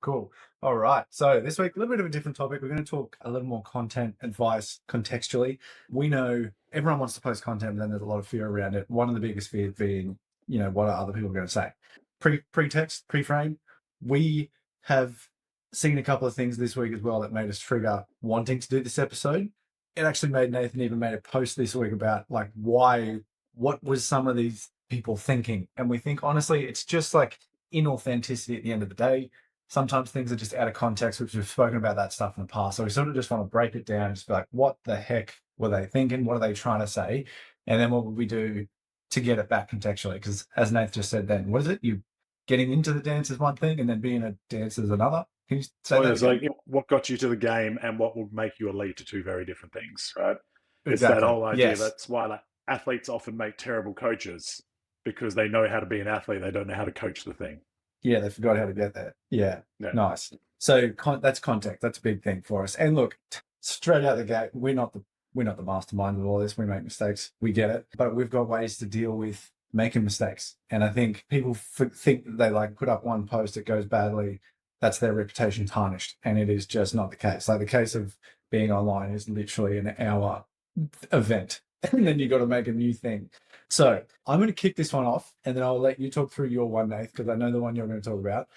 Cool. All right. So this week, a little bit of a different topic. We're going to talk a little more content advice contextually. We know everyone wants to post content, but then there's a lot of fear around it. One of the biggest fears being, what are other people going to say? Pretext, pre-frame. We have seen a couple of things this week as well that made us trigger wanting to do this episode. It actually made Nathan even made a post this week about like what was some of these people thinking? And we think honestly, it's just like inauthenticity at the end of the day. Sometimes things are just out of context, which we've spoken about that stuff in the past. So we sort of just want to break it down, just be like, what the heck were they thinking? What are they trying to say? And then what would we do to get it back contextually? Because as Nath just said then, what is it? You getting into the dance is one thing and then being a dancer is another. Can you say that It's again? like what got you to the game and what will make you elite are two very different things, right? It's that Exactly. whole idea. Yes. That's why like athletes often make terrible coaches because they know how to be an athlete. They don't know how to coach the thing. Yeah, they forgot how to get there. Yeah, Yeah. nice. So that's context. That's a big thing for us. And look, straight out the gate, we're not the mastermind of all this. We make mistakes. We get it, but we've got ways to deal with making mistakes. And I think people think that they like put up one post, it goes badly, that's their reputation tarnished, and it is just not the case. Like the case of being online is literally an hour event, and then you got to make a new thing. So I'm going to kick this one off, and then I'll let you talk through your one, Nath, because I know the one you're going to talk about.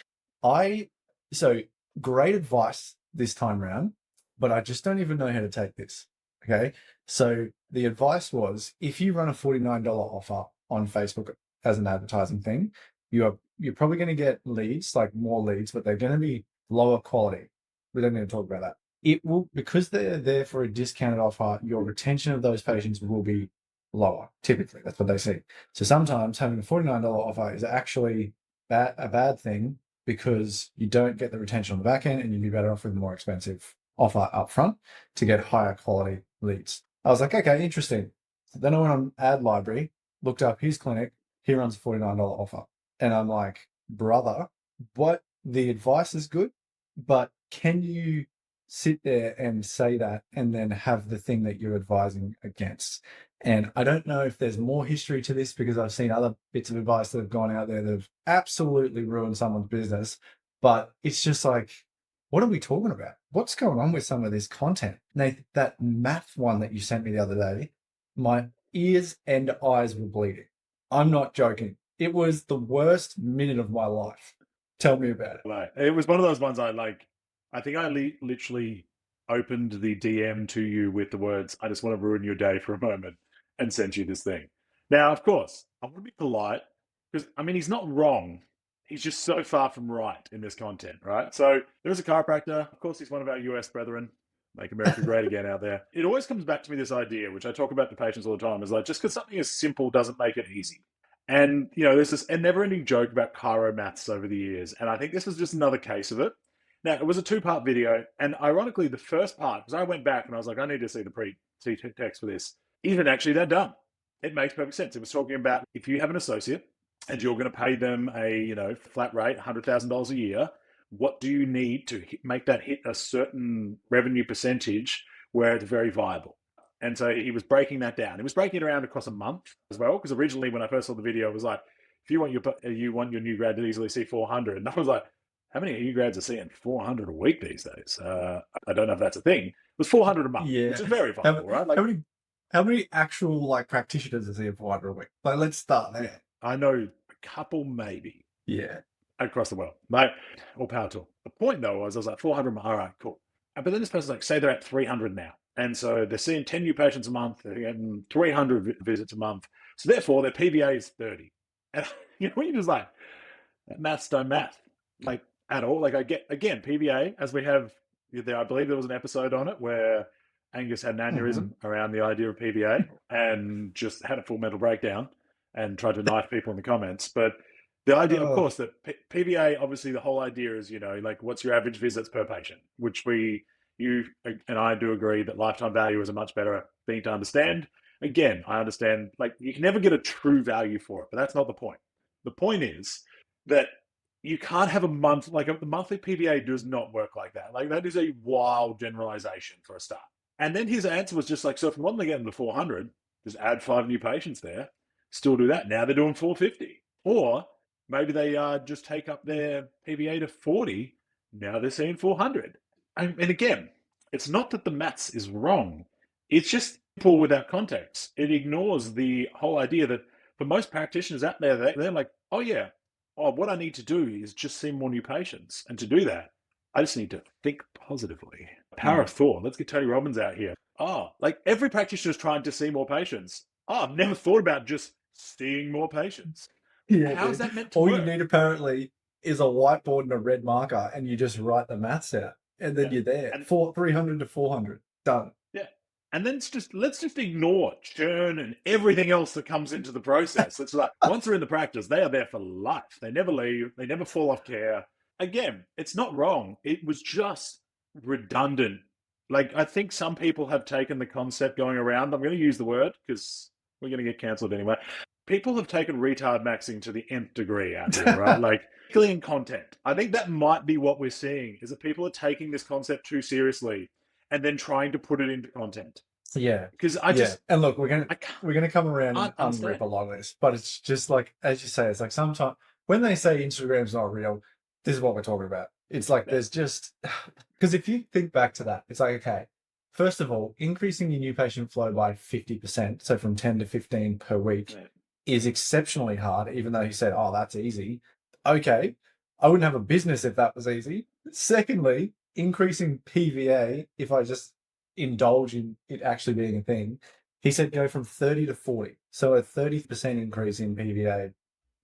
So great advice this time round, but I just don't even know how to take this. Okay. So the advice was if you run a $49 offer on Facebook as an advertising thing, you're probably going to get leads, like more leads, but they're going to be lower quality. We don't need to talk about that. It will, because they're there for a discounted offer, your retention of those patients will be lower. Typically, that's what they see. So sometimes having a $49 offer is actually a bad thing because you don't get the retention on the back end and you'd be better off with a more expensive offer up front to get higher quality leads. I was like, okay, interesting. So then I went on Ad Library, looked up his clinic. He runs a $49 offer. And I'm like, brother, what? The advice is good, but can you sit there and say that and then have the thing that you're advising against? And I don't know if there's more history to this because I've seen other bits of advice that have gone out there that have absolutely ruined someone's business. But it's just like, what are we talking about? What's going on with some of this content? Nathan, that math one that you sent me the other day, my ears and eyes were bleeding. I'm not joking. It was the worst minute of my life. Tell me about it. Like, it was one of those ones I like. I think I literally opened the DM to you with the words, I just want to ruin your day for a moment and sent you this thing. Now, of course, I want to be polite because, I mean, he's not wrong. He's just so far from right in this content, right? So there's a chiropractor. Of course, he's one of our US brethren. Make America great again out there. It always comes back to me, this idea, which I talk about to patients all the time, is like, just because something is simple doesn't make it easy. And, there's this never-ending joke about chiro maths over the years. And I think this was just another case of it. Now, it was a two-part video. And ironically, the first part, because I went back and I was like, I need to see the text for this, isn't actually that dumb. It makes perfect sense. It was talking about if you have an associate and you're going to pay them a, flat rate, $100,000 a year, what do you need to make that hit a certain revenue percentage where it's very viable? And so he was breaking that down. He was breaking it around across a month as well, because originally when I first saw the video, it was like, if you want your new grad to easily see 400, and I was like, how many new grads are seeing 400 a week these days? I don't know if that's a thing. It was 400 a month, which is very viable, right? Like, how many actual like practitioners is he in 400 a week? Like, let's start there. I know a couple maybe. Yeah. Across the world, like all power to. The point though was I was like 400. All right, cool. But then this person's like, say they're at 300 now, and so they're seeing 10 new patients a month. They're getting 300 visits a month. So therefore, their PVA is 30. And when you're just like, maths don't math, like at all. Like I get again PVA, as we have there. I believe there was an episode on it where Angus had an aneurysm around the idea of PVA and just had a full mental breakdown and tried to knife people in the comments, but. The idea, of course, that PVA, obviously the whole idea is, like what's your average visits per patient, which you and I do agree that lifetime value is a much better thing to understand. Again, I understand, like you can never get a true value for it, but that's not the point. The point is that you can't have a month, like the monthly PVA does not work like that. Like that is a wild generalization for a start. And then his answer was just like, so if we want to get them to 400, just add 5 new patients there, still do that. Now they're doing 450. Or maybe they just take up their PVA to 40, Now they're seeing 400. And again, it's not that the maths is wrong. It's just simple without context. It ignores the whole idea that for most practitioners out there, they're like, oh yeah, what I need to do is just see more new patients. And to do that, I just need to think positively. Power of thought. Let's get Tony Robbins out here. Oh, like every practitioner is trying to see more patients. Oh, I've never thought about just seeing more patients. Yeah, How's dude. that meant to All work? you need apparently is a whiteboard and a red marker, and you just write the maths out, and then Yeah. you're there. And 300 to 400, done. yeah. And then let's just ignore churn and everything else that comes into the process. It's like once they're in the practice, they are there for life. They never leave. They never fall off care. Again, it's not wrong. It was just redundant. Like I think some people have taken the concept going around. I'm going to use the word because we're going to get cancelled anyway. People have taken retard maxing to the nth degree out here, right? Like particularly in content. I think that might be what we're seeing is that people are taking this concept too seriously and then trying to put it into content. Yeah. Because I just and look, we're gonna come around and can't unrip understand. a lot of this, but it's just like, as you say, it's like sometimes when they say Instagram's not real, this is what we're talking about. It's like there's just because if you think back to that, it's like, okay, first of all, increasing your new patient flow by 50%, so from 10 to 15 per week, is exceptionally hard, even though he said, oh, that's easy. Okay, I wouldn't have a business if that was easy. Secondly, increasing PVA, if I just indulge in it actually being a thing, he said go from 30 to 40. So a 30% increase in PVA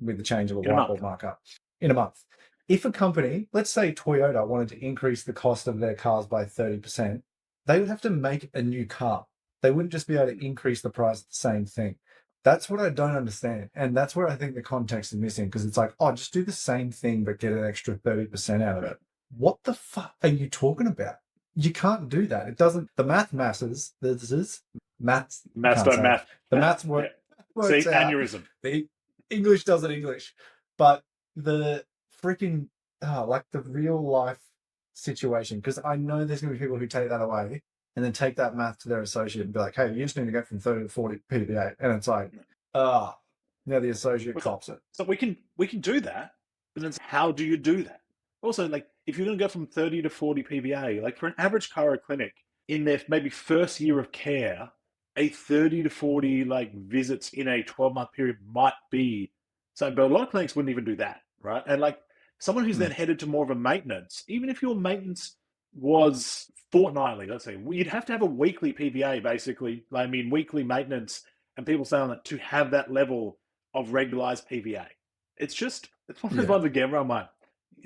with the change of a whiteboard marker in a month. If a company, let's say Toyota, wanted to increase the cost of their cars by 30%, they would have to make a new car. They wouldn't just be able to increase the price of the same thing. That's what I don't understand. And that's where I think the context is missing, because it's like, oh, just do the same thing, but get an extra 30% out of it. What the fuck are you talking about? You can't do that. It doesn't, the maths, the maths work, See, works out. aneurysm. The English doesn't English. But the freaking, like the real life situation, because I know there's going to be people who take that away and then take that math to their associate and be like, hey, you just need to go from 30 to 40 PVA. And it's like, now the associate cops it. So we can do that, but then how do you do that? Also, like if you're going to go from 30 to 40 PVA, like for an average chiro clinic in their maybe first year of care, a 30 to 40 like visits in a 12-month period might be so, but a lot of clinics wouldn't even do that, right? And like someone who's then headed to more of a maintenance, even if your maintenance was fortnightly, let's say, you'd have to have a weekly PVA, basically. I mean, weekly maintenance, and people saying that to have that level of regularized PVA. It's one of those ones again where I'm like,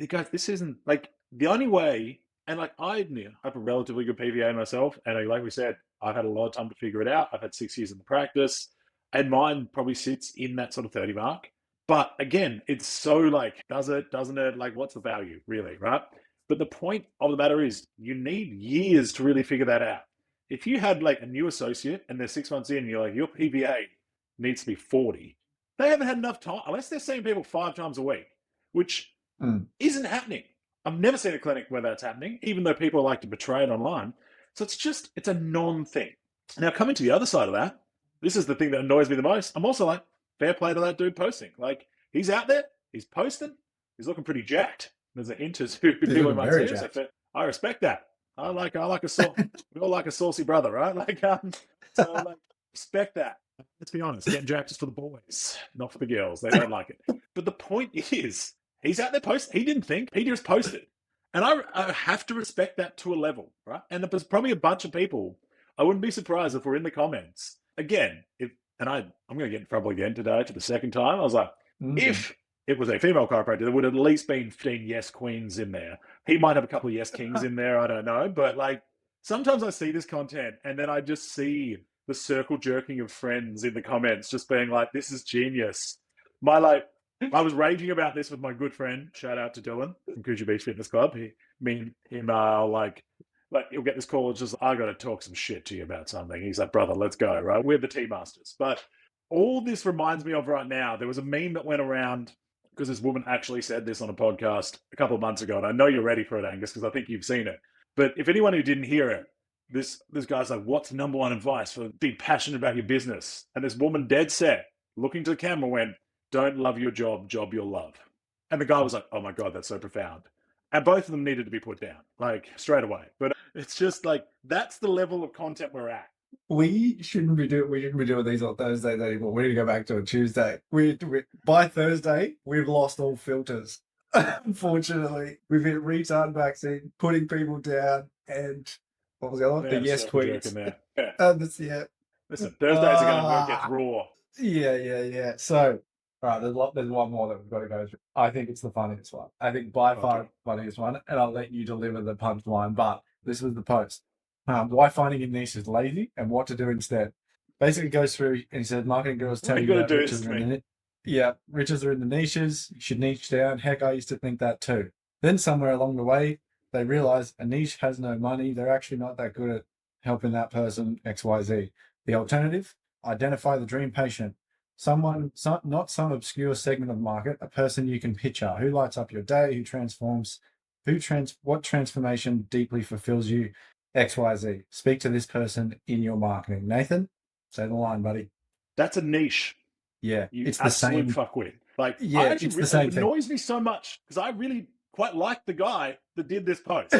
guys, this isn't like the only way. And like I have a relatively good PVA myself, and like we said, I've had a lot of time to figure it out. I've had 6 years in the practice, and mine probably sits in that sort of 30 mark. But again, it's so like, does it, doesn't it? Like, what's the value, really, right? But the point of the matter is, you need years to really figure that out. If you had like a new associate and they're 6 months in, and you're like, your PVA needs to be 40, they haven't had enough time, unless they're seeing people 5 times a week, which isn't happening. I've never seen a clinic where that's happening, even though people like to betray it online. So it's a non-thing. Now, coming to the other side of that, this is the thing that annoys me the most. I'm also like, fair play to that dude posting. Like, he's out there, he's posting, he's looking pretty jacked. There's a hint as who people might see. So I respect that. I like we all like a saucy brother, right? Like, so like, respect that. Let's be honest, getting jacked is for the boys, not for the girls. They don't like it. But the point is, he's out there posting. He didn't think. He just posted. And I have to respect that to a level, right? And there's probably a bunch of people. I wouldn't be surprised if we're in the comments. Again, I'm going to get in trouble again today for the second time. I was like, if it was a female chiropractor, there would have at least been 15 yes queens in there. He might have a couple of yes kings in there. I don't know. But like, sometimes I see this content and then I just see the circle jerking of friends in the comments just being like, this is genius. I was raging about this with my good friend. Shout out to Dylan from Coogee Beach Fitness Club. Him are like he'll get this call. It's just, I got to talk some shit to you about something. He's like, brother, let's go, right? We're the Tea Masters. But all this reminds me of right now, there was a meme that went around because this woman actually said this on a podcast a couple of months ago. And I know you're ready for it, Angus, because I think you've seen it. But if anyone who didn't hear it, this guy's like, what's the number one advice for being passionate about your business? And this woman dead set, looking to the camera, went, don't love your job, job you'll love. And the guy was like, oh my God, that's so profound. And both of them needed to be put down, like straight away. But it's just like that's the level of content we're at. We shouldn't be doing these on Thursdays anymore. We need to go back to a Tuesday. By Thursday, we've lost all filters. Unfortunately, we've hit retard vaccine, putting people down, and what was the other one? The yes tweets. There. Yeah. Yeah. Listen, Thursdays are going to get raw. Yeah. So, all right, there's one more that we've got to go through. I think it's the funniest one. I think by far the funniest one, and I'll let you deliver the punchline. But this was the post. Why finding your niche is lazy and what to do instead. Basically goes through and he said marketing girls tell you that riches are in the niches, you should niche down. Heck, I used to think that too. Then somewhere along the way, they realize a niche has no money. They're actually not that good at helping that person XYZ. The alternative, identify the dream patient. Not some obscure segment of the market, a person you can picture who lights up your day, what transformation deeply fulfills you. XYZ. Speak to this person in your marketing. Nathan, say the line, buddy. That's a niche. Yeah, it's the same fuckwit. Like, yeah, it's the same thing. It annoys me so much because I really quite like the guy that did this post.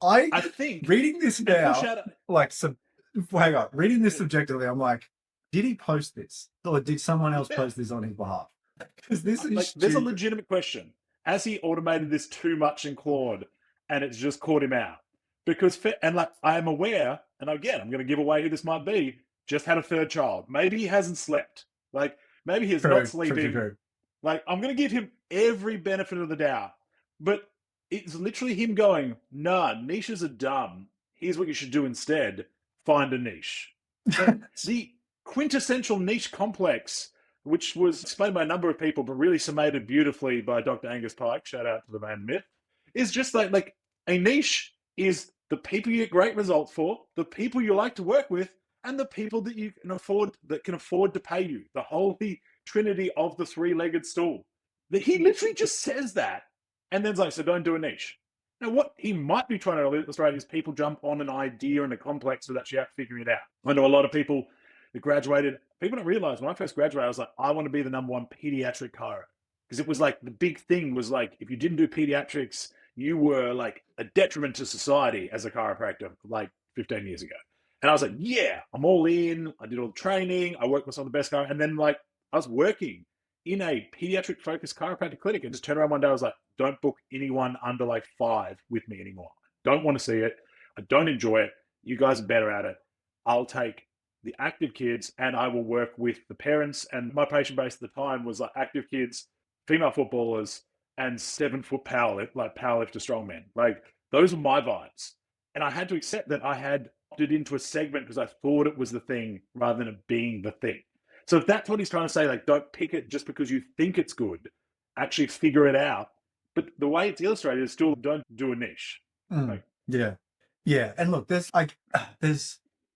I think reading this now, hang on, reading this subjectively, I'm like, did he post this or did someone else post this on his behalf? Because this is like, there's a legitimate question: has he automated this too much in Claude, and it's just caught him out? Because, and like, I am aware, and again, I'm going to give away who this might be, just had a third child. Maybe he hasn't slept. Like, maybe he's not sleeping. True. Like, I'm going to give him every benefit of the doubt. But it's literally him going, nah, niches are dumb. Here's what you should do instead. Find a niche. So the quintessential niche complex, which was explained by a number of people, but really summated beautifully by Dr. Angus Pike, shout out to the man Myth, is just like a niche is the people you get great results for, the people you like to work with, and the people that you can afford to pay you. The holy trinity of the three-legged stool. He literally just says that, and then's like, so don't do a niche. Now, what he might be trying to illustrate is people jump on an idea and a complex without actually figuring it out. I know a lot of people that graduated. People don't realize when I first graduated, I was like, I want to be the #1 pediatric chiro, because it was like the big thing was like if you didn't do pediatrics, you were like a detriment to society as a chiropractor like 15 years ago. And I was like, yeah, I'm all in. I did all the training. I worked with some of the best chiros. And then like I was working in a pediatric focused chiropractic clinic and just turned around one day. I was like, don't book anyone under like 5 with me anymore. I don't want to see it. I don't enjoy it. You guys are better at it. I'll take the active kids and I will work with the parents. And my patient base at the time was like active kids, female footballers, and 7-foot powerlifter strongmen. Like those are my vibes. And I had to accept that I had opted into a segment because I thought it was the thing rather than it being the thing. So if that's what he's trying to say, like don't pick it just because you think it's good, actually figure it out. But the way it's illustrated is still don't do a niche. Yeah. And look, there's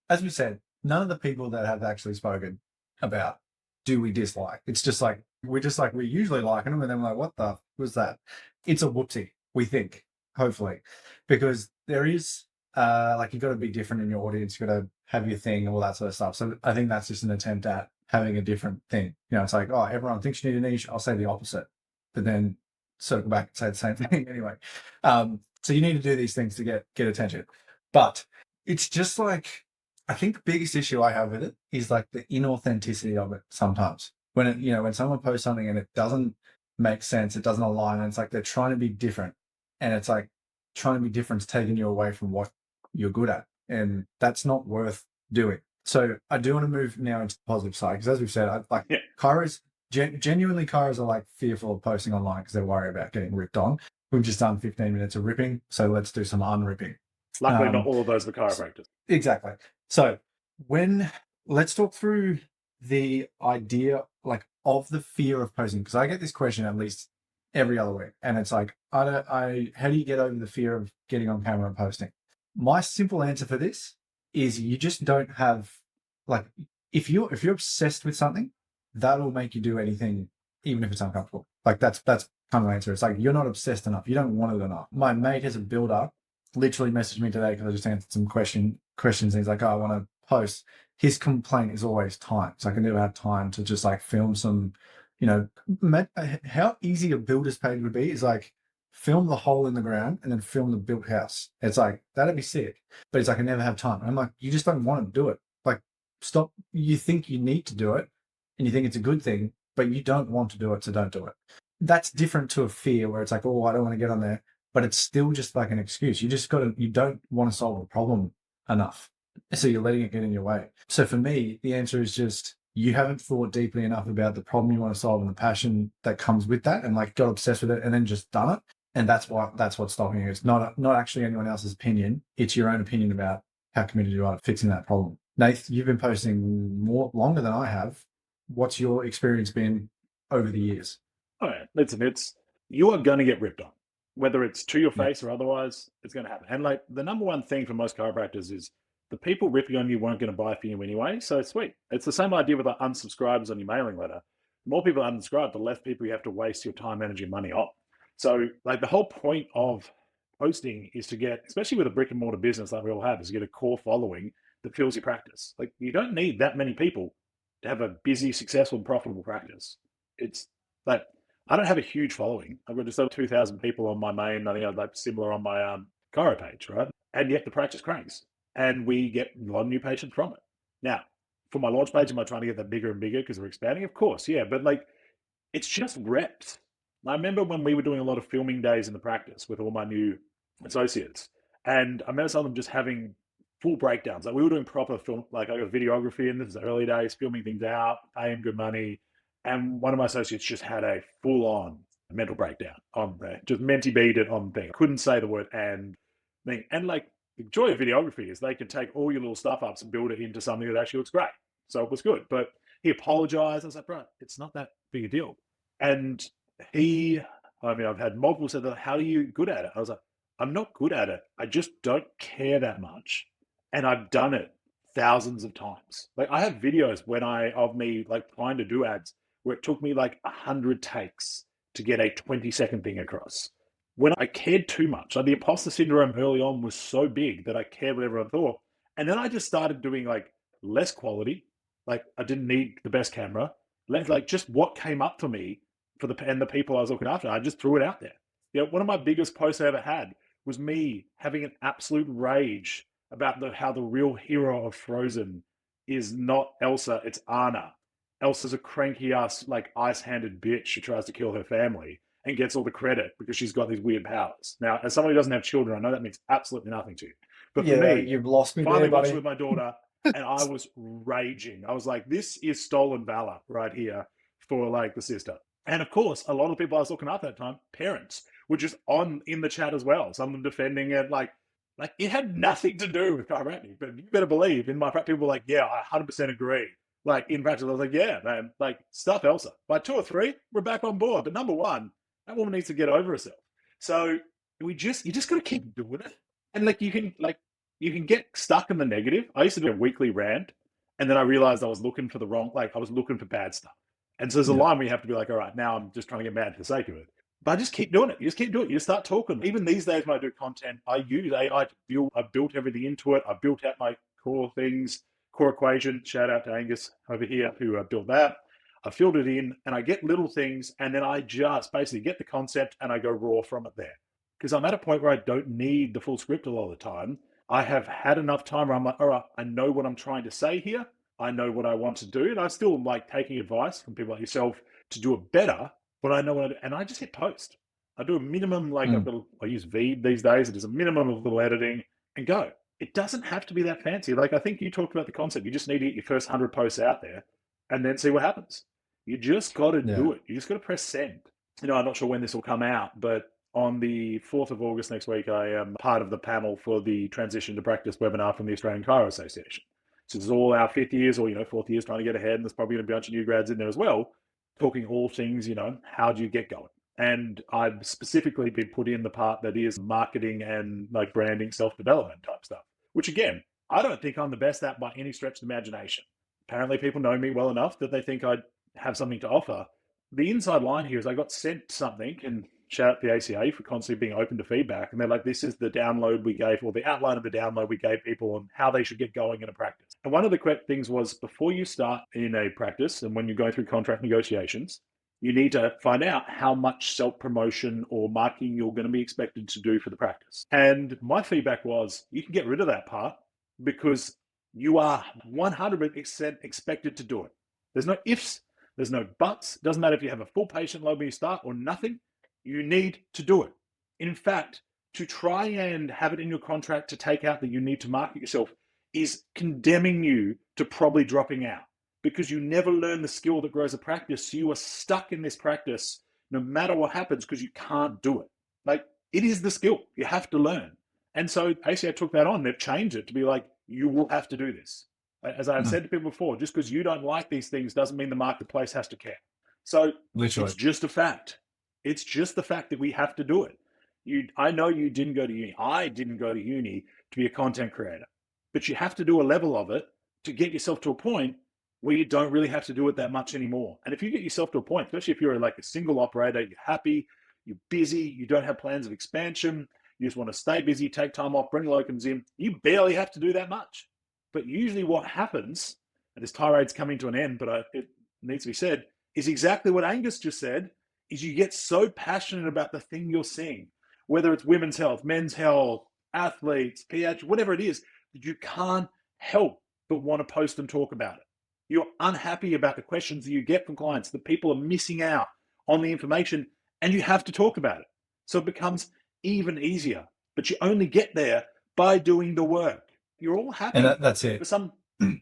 as we said, none of the people that have actually spoken about do we dislike. It's just like we usually like them, and then we're like, what the was that? It's a whoopsie, we think, hopefully, because there is you've got to be different in your audience, you've got to have your thing and all that sort of stuff. So I think that's just an attempt at having a different thing. You know, it's like, oh, everyone thinks you need a niche. I'll say the opposite, but then circle back and say the same thing anyway. So you need to do these things to get attention. But it's just like, I think the biggest issue I have with it is like the inauthenticity of it sometimes. When it, when someone posts something and it doesn't make sense, it doesn't align, and it's like they're trying to be different. And it's like trying to be different is taking you away from what you're good at. And that's not worth doing. So I do want to move now into the positive side, because as we've said, chiros, genuinely chiros are like fearful of posting online because they're worried about getting ripped on. We've just done 15 minutes of ripping, so let's do some unripping. Luckily, not all of those are chiropractors. Exactly. So let's talk through the idea of the fear of posting, because I get this question at least every other week, and it's like, how do you get over the fear of getting on camera and posting? My simple answer for this is you just don't have, if you're obsessed with something, that'll make you do anything, even if it's uncomfortable. That's kind of the answer. It's like you're not obsessed enough. You don't want it enough. My mate has a builder, literally messaged me today because I just answered some questions. And he's like, oh, I want to post. His complaint is always time. So I can never have time to just film some, how easy a builder's page would be is like film the hole in the ground and then film the built house. It's like, that'd be sick. But it's like, I never have time. I'm like, you just don't want to do it. Like, stop. You think you need to do it and you think it's a good thing, but you don't want to do it, so don't do it. That's different to a fear where it's like, oh, I don't want to get on there. But it's still just like an excuse. You don't want to solve a problem enough. So you're letting it get in your way. So for me, the answer is just, you haven't thought deeply enough about the problem you want to solve and the passion that comes with that, and like got obsessed with it and then just done it. And that's what's stopping you. It's not actually anyone else's opinion. It's your own opinion about how committed you are to fixing that problem. Nath, you've been posting longer than I have. What's your experience been over the years? All right, listen, you are going to get ripped on, whether it's to your Yeah. face or otherwise. It's going to happen. And like the number one thing for most chiropractors is the people ripping on you weren't going to buy from you anyway. So sweet. It's the same idea with the unsubscribers on your mailing letter. The more people unsubscribe, the less people you have to waste your time, energy, and money on. So like the whole point of posting is to get, especially with a brick and mortar business like we all have, is to get a core following that fills your practice. Like you don't need that many people to have a busy, successful, profitable practice. It's like I don't have a huge following. I've got just over 2,000 people on my main. I think I'd like similar on my chiro page, right? And yet the practice cranks, and we get a lot of new patients from it. Now, for my launch page, am I trying to get that bigger and bigger because we're expanding? Of course, yeah. But like, it's just reps. I remember when we were doing a lot of filming days in the practice with all my new associates, and I remember some of them just having full breakdowns. Like we were doing proper film, like I got videography in. This is the early days, filming things out, paying good money. And one of my associates just had a full-on mental breakdown on there, just menti beat it on thing. Couldn't say the word and thing. And like the joy of videography is they can take all your little stuff ups and build it into something that actually looks great. So it was good. But he apologized. I was like, bro, it's not that big a deal. And I've had multiple said, how are you good at it? I was like, I'm not good at it. I just don't care that much. And I've done it thousands of times. Like I have videos of me like trying to do ads where it took me like 100 takes to get a 20-second thing across. When I cared too much, like the imposter syndrome early on was so big that I cared what everyone thought. And then I just started doing like less quality. Like I didn't need the best camera. Like just what came up for me and the people I was looking after. I just threw it out there. You know, one of my biggest posts I ever had was me having an absolute rage about how the real hero of Frozen is not Elsa, it's Anna. Elsa's a cranky ass, like ice-handed bitch who tries to kill her family and gets all the credit because she's got these weird powers. Now, as somebody who doesn't have children, I know that means absolutely nothing to you. But for me, you've lost me finally there, buddy. watched with my daughter, and I was raging. I was like, this is stolen valor right here for like the sister. And of course, a lot of people I was looking after at that time, parents, were just on in the chat as well. Some of them defending it, like it had nothing to do with chiropractic. But you better believe in my practice, people were like, yeah, I 100% agree. Like in practice, I was like, yeah, man, like stuff Elsa. By 2 or 3, we're back on board. But number 1, that woman needs to get over herself. So you just got to keep doing it. And you can get stuck in the negative. I used to do a weekly rant, and then I realized I was looking for I was looking for bad stuff. And so there's a line where you have to be like, all right, now I'm just trying to get mad for the sake of it. But I just keep doing it. You just keep doing it. You just start talking. Even these days when I do content, I use AI to build. I built everything into it. I built out my core things, core equation. Shout out to Angus over here who built that. I filled it in and I get little things, and then I just basically get the concept and I go raw from it there. Because I'm at a point where I don't need the full script a lot of the time. I have had enough time where I'm like, all right, I know what I'm trying to say here. I know what I want to do. And I still like taking advice from people like yourself to do it better, but I know what I do. And I just hit post. I do a minimum, I use Veed these days. It is a minimum of little editing and go. It doesn't have to be that fancy. Like I think you talked about the concept. You just need to get your first 100 posts out there and then see what happens. You just got to do it. You just got to press send. You know, I'm not sure when this will come out, but on the 4th of August next week, I am part of the panel for the Transition to Practice webinar from the Australian Chiro Association. So this is all our 5th years or, 4th years trying to get ahead. And there's probably going to be a bunch of new grads in there as well, talking all things, how do you get going? And I've specifically been put in the part that is marketing and like branding, self-development type stuff, which again, I don't think I'm the best at by any stretch of the imagination. Apparently people know me well enough that they think I have something to offer. The inside line here is I got sent something, and shout out the ACA for constantly being open to feedback. And they're like, this is the download we gave, or the outline of the download we gave people on how they should get going in a practice. And one of the correct things was before you start in a practice and when you go through contract negotiations, you need to find out how much self-promotion or marketing you're going to be expected to do for the practice. And my feedback was, you can get rid of that part because you are 100% expected to do it. There's no ifs, there's no buts. It doesn't matter if you have a full patient load when you start or nothing. You need to do it. In fact, to try and have it in your contract to take out that you need to market yourself is condemning you to probably dropping out, because you never learn the skill that grows a practice. So you are stuck in this practice no matter what happens because you can't do it. Like, it is the skill you have to learn. And so ACA took that on. They've changed it to be like, you will have to do this. As I've said to people before, just because you don't like these things doesn't mean the marketplace has to care. So Literally. it's just a fact. It's just the fact that we have to do it. I know you didn't go to uni. I didn't go to uni to be a content creator, but you have to do a level of it to get yourself to a point where you don't really have to do it that much anymore. And if you get yourself to a point, especially if you're like a single operator, you're happy, you're busy, you don't have plans of expansion, you just want to stay busy, take time off, bring locums in, you barely have to do that much. But usually what happens, and this tirade's coming to an end, but it needs to be said, is exactly what Angus just said, is you get so passionate about the thing you're seeing, whether it's women's health, men's health, athletes, PH, whatever it is, that you can't help but want to post and talk about it. You're unhappy about the questions that you get from clients, that people are missing out on the information, and you have to talk about it. So it becomes even easier, but you only get there by doing the work. You're all happy. And that's it. For some,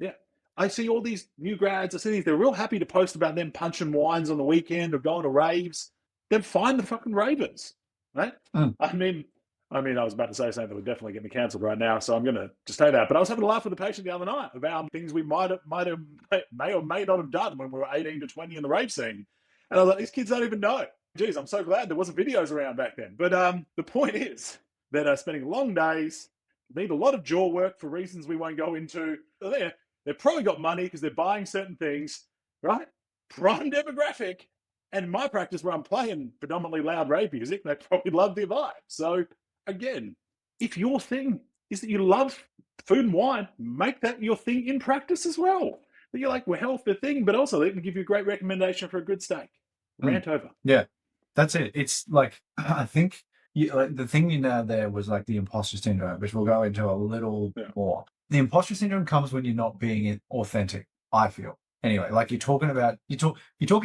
yeah. I see all these new grads, I see these, they're real happy to post about them punching wines on the weekend or going to raves. Then find the fucking ravers, right? I mean, I was about to say something that would definitely get me cancelled right now, so I'm going to just say that. But I was having a laugh with the patient the other night about things we may or may not have done when we were 18 to 20 in the rave scene. And I was like, these kids don't even know. Geez, I'm so glad there wasn't videos around back then. But the point is that spending long days, need a lot of jaw work for reasons we won't go into. They've probably got money because they're buying certain things, right? Prime demographic. And in my practice where I'm playing predominantly loud rave music, they probably love the vibe. So again, if your thing is that you love food and wine, make that your thing in practice as well. That you're like, well, health the thing, but also they can give you a great recommendation for a good steak. Rant over. Yeah, that's it. It's like, I think like the thing you nailed there was like the imposter syndrome, which we'll go into a little more. The imposter syndrome comes when you're not being authentic, I feel. Anyway, like you're talking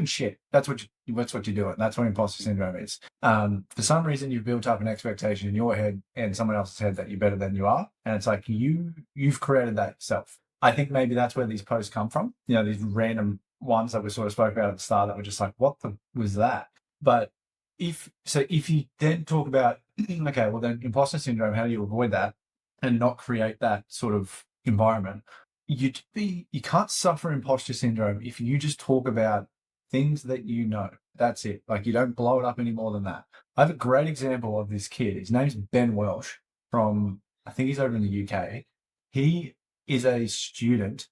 shit. That's what you're doing. That's what imposter syndrome is. For some reason, you've built up an expectation in your head and someone else's head that you're better than you are, and it's like you've created that yourself. I think maybe that's where these posts come from. You know, these random ones that we sort of spoke about at the start that were just like, what was that? But if you then talk about, okay, well then imposter syndrome, how do you avoid that and not create that sort of environment? You can't suffer imposter syndrome if you just talk about things that you know. That's it. Like, you don't blow it up any more than that. I have a great example of this kid. His name's Ben Welsh from, I think he's over in the UK. He is a student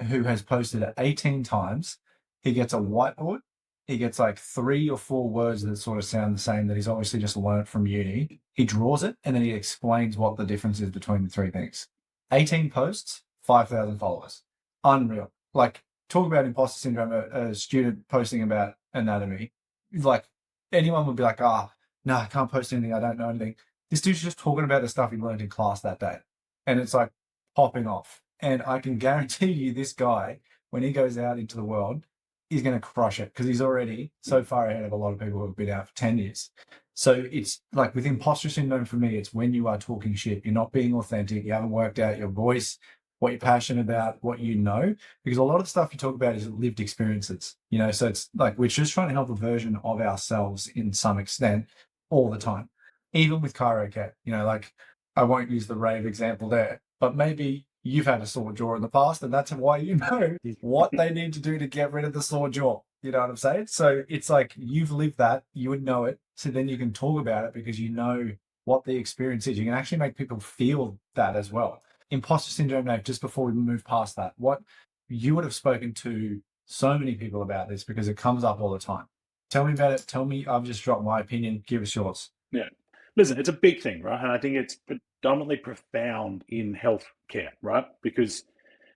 who has posted it 18 times. He gets a whiteboard. He gets like 3 or 4 words that sort of sound the same that he's obviously just learned from uni. He draws it and then he explains what the difference is between the 3 things. 18 posts, 5,000 followers. Unreal. Like, talk about imposter syndrome, a student posting about anatomy. Like, anyone would be like, no, I can't post anything. I don't know anything. This dude's just talking about the stuff he learned in class that day. And it's like popping off. And I can guarantee you this guy, when he goes out into the world, he's going to crush it because he's already so far ahead of a lot of people who have been out for 10 years. So it's like with imposter syndrome for me, it's when you are talking shit, you're not being authentic, you haven't worked out your voice, what you're passionate about, what you know, because a lot of the stuff you talk about is lived experiences, you know, so it's like we're just trying to help a version of ourselves in some extent all the time, even with chiro, you know, like I won't use the rave example there, but maybe you've had a sore jaw in the past and that's why you know what they need to do to get rid of the sore jaw. You know what I'm saying? So it's like you've lived that, you would know it. So then you can talk about it because you know what the experience is. You can actually make people feel that as well. Imposter syndrome, Nate, just before we move past that, what you would have spoken to so many people about this because it comes up all the time. Tell me about it. Tell me, I've just dropped my opinion. Give us yours. Yeah. Listen, it's a big thing, right? And I think it's predominantly profound in healthcare, right? Because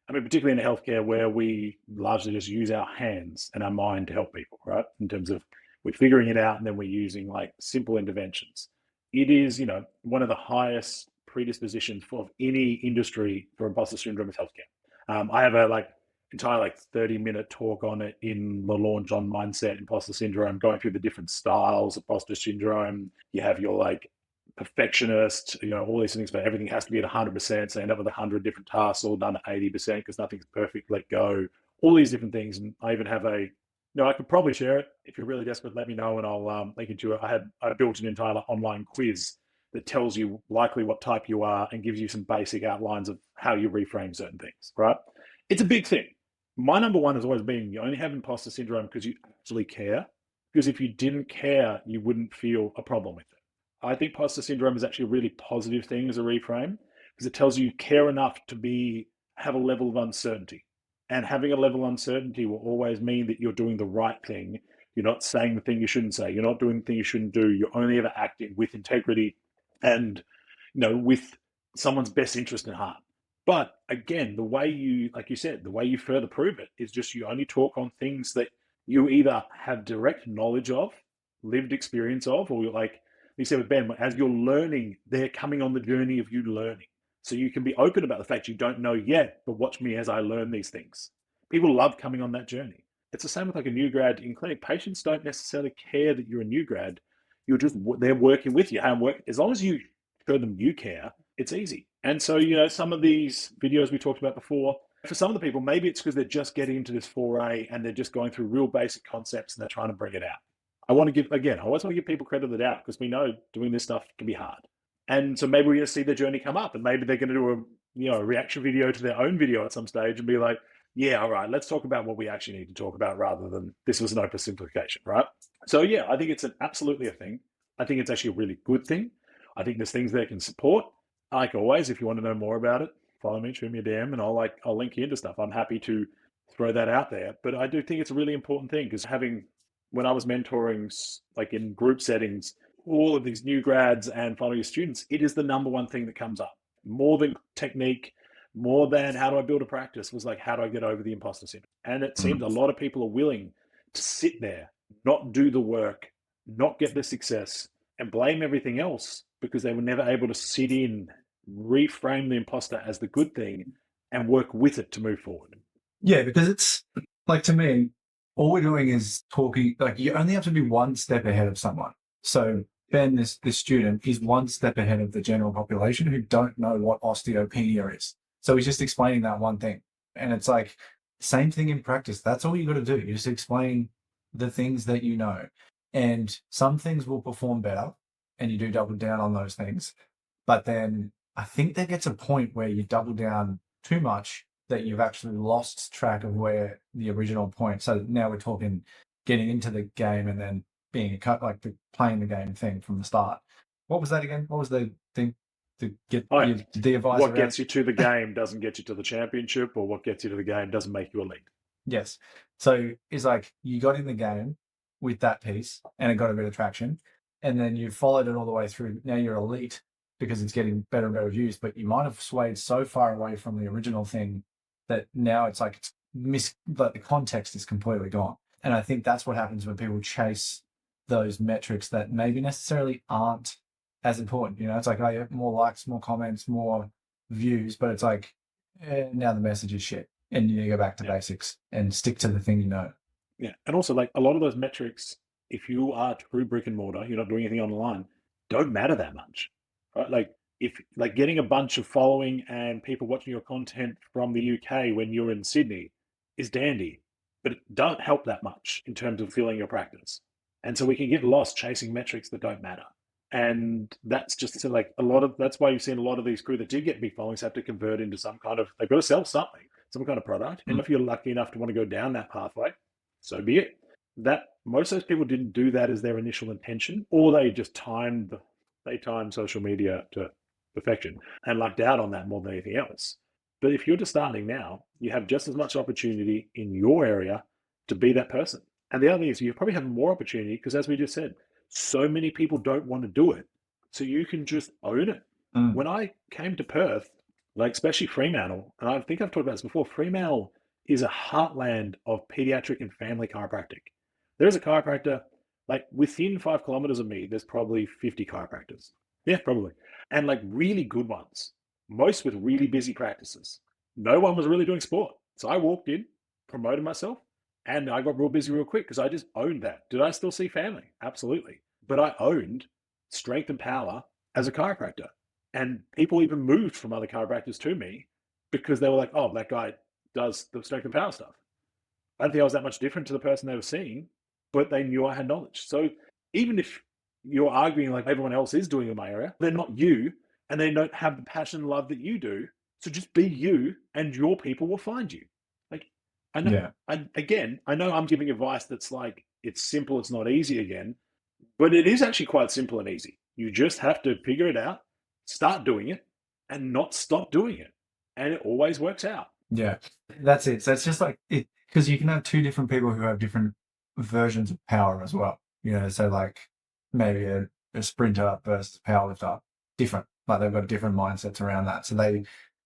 I mean, particularly in healthcare where we largely just use our hands and our mind to help people, right? In terms of we're figuring it out and then we're using like simple interventions. It is, one of the highest predispositions for any industry for imposter syndrome is healthcare. I have a entire 30-minute talk on it in the launch on mindset, imposter syndrome, going through the different styles of imposter syndrome. You have your perfectionist, all these things, but everything has to be at 100%. So end up with 100 different tasks all done at 80% because nothing's perfect, let go, all these different things. And I even have I could probably share it. If you're really desperate, let me know and I'll link it to it. I built an entire online quiz that tells you likely what type you are and gives you some basic outlines of how you reframe certain things, right? It's a big thing. My number one has always been you only have imposter syndrome because you actually care. Because if you didn't care, you wouldn't feel a problem with it. I think imposter syndrome is actually a really positive thing as a reframe because it tells you care enough to have a level of uncertainty. And having a level of uncertainty will always mean that you're doing the right thing. You're not saying the thing you shouldn't say. You're not doing the thing you shouldn't do. You're only ever acting with integrity and with someone's best interest in heart. But again, the way you, like you said, the way you further prove it is just you only talk on things that you either have direct knowledge of, lived experience of, or like you said with Ben, as you're learning, they're coming on the journey of you learning. So you can be open about the fact you don't know yet, but watch me as I learn these things. People love coming on that journey. It's the same with a new grad in clinic. Patients don't necessarily care that you're a new grad. They're working with you and work as long as you show them you care. It's easy. And so some of these videos we talked about before, for some of the people, maybe it's because they're just getting into this foray and they're just going through real basic concepts and they're trying to bring it out. I always want to give people credit of the doubt because we know doing this stuff can be hard. And so maybe we're going to see their journey come up and maybe they're going to do a reaction video to their own video at some stage and be like, yeah, all right, let's talk about what we actually need to talk about rather than this was an oversimplification, right? So yeah, I think it's absolutely a thing. I think it's actually a really good thing. I think there's things they can support. Like always, if you want to know more about it, follow me, shoot me a DM, and I'll link you into stuff. I'm happy to throw that out there. But I do think it's a really important thing because when I was mentoring, in group settings, all of these new grads and final year students, it is the number one thing that comes up. More than technique, more than how do I build a practice, was how do I get over the imposter syndrome? And it seems a lot of people are willing to sit there, not do the work, not get the success, and blame everything else because they were never able to sit in, reframe the imposter as the good thing, and work with it to move forward. Yeah, because it's to me, all we're doing is talking. You only have to be one step ahead of someone. So Ben, this student, is one step ahead of the general population who don't know what osteopenia is. So he's just explaining that one thing, and it's same thing in practice. That's all you got to do. You just explain the things that you know, and some things will perform better, and you do double down on those things. But then I think there gets a point where you double down too much that you've actually lost track of where the original point. So now we're talking getting into the game and then being the playing the game thing from the start. What was that again? What was the thing to get the advice? What gets you to the game doesn't get you to the championship, or what gets you to the game doesn't make you elite. Yes. So it's you got in the game with that piece and it got a bit of traction, and then you followed it all the way through. Now you're elite because it's getting better and better views, but you might have swayed so far away from the original thing that now it's the context is completely gone. And I think that's what happens when people chase those metrics that maybe necessarily aren't as important. It's I have more likes, more comments, more views, but it's now the message is shit. And you go back to basics and stick to the thing you know. Yeah. And also a lot of those metrics, if you are true brick and mortar, you're not doing anything online, don't matter that much. Right? If getting a bunch of following and people watching your content from the UK when you're in Sydney is dandy, but it don't help that much in terms of filling your practice. And so we can get lost chasing metrics that don't matter. And that's just that's why you've seen a lot of these crew that do get big followings have to convert into some kind of, they've got to sell something, some kind of product. And if you're lucky enough to want to go down that pathway, so be it. That most of those people didn't do that as their initial intention, or they just timed social media to perfection and lucked out on that more than anything else. But if you're just starting now, you have just as much opportunity in your area to be that person. And the other thing is you probably have more opportunity because, as we just said, so many people don't want to do it. So you can just own it. When I came to Perth, like especially Fremantle. And I think I've talked about this before. Fremantle is a heartland of pediatric and family chiropractic. There's a chiropractor like within 5 kilometers of me. There's probably 50 chiropractors. Yeah, probably, and like really good ones. Most with really busy practices. No one was really doing sport, so I walked in, promoted myself, and I got real busy real quick because I just owned that. Did I still see family? Absolutely, but I owned strength and power as a chiropractor. And people even moved from other chiropractors to me because they were like, oh, that guy does the strength and power stuff. I don't think I was that much different to the person they were seeing, but they knew I had knowledge. So even if you're arguing like everyone else is doing in my area, they're not you and they don't have the passion and love that you do. So just be you and your people will find you. Like, I know, Yeah. I know I'm giving advice that's like, it's simple, it's not easy again, but it is actually quite simple and easy. You just have to figure it out, start doing it, and not stop doing it. And it always works out. Yeah. That's it. So it's just like it, because you can have two different people who have different versions of power as well. So like maybe a sprinter versus a powerlifter, different. Like they've got different mindsets around that. So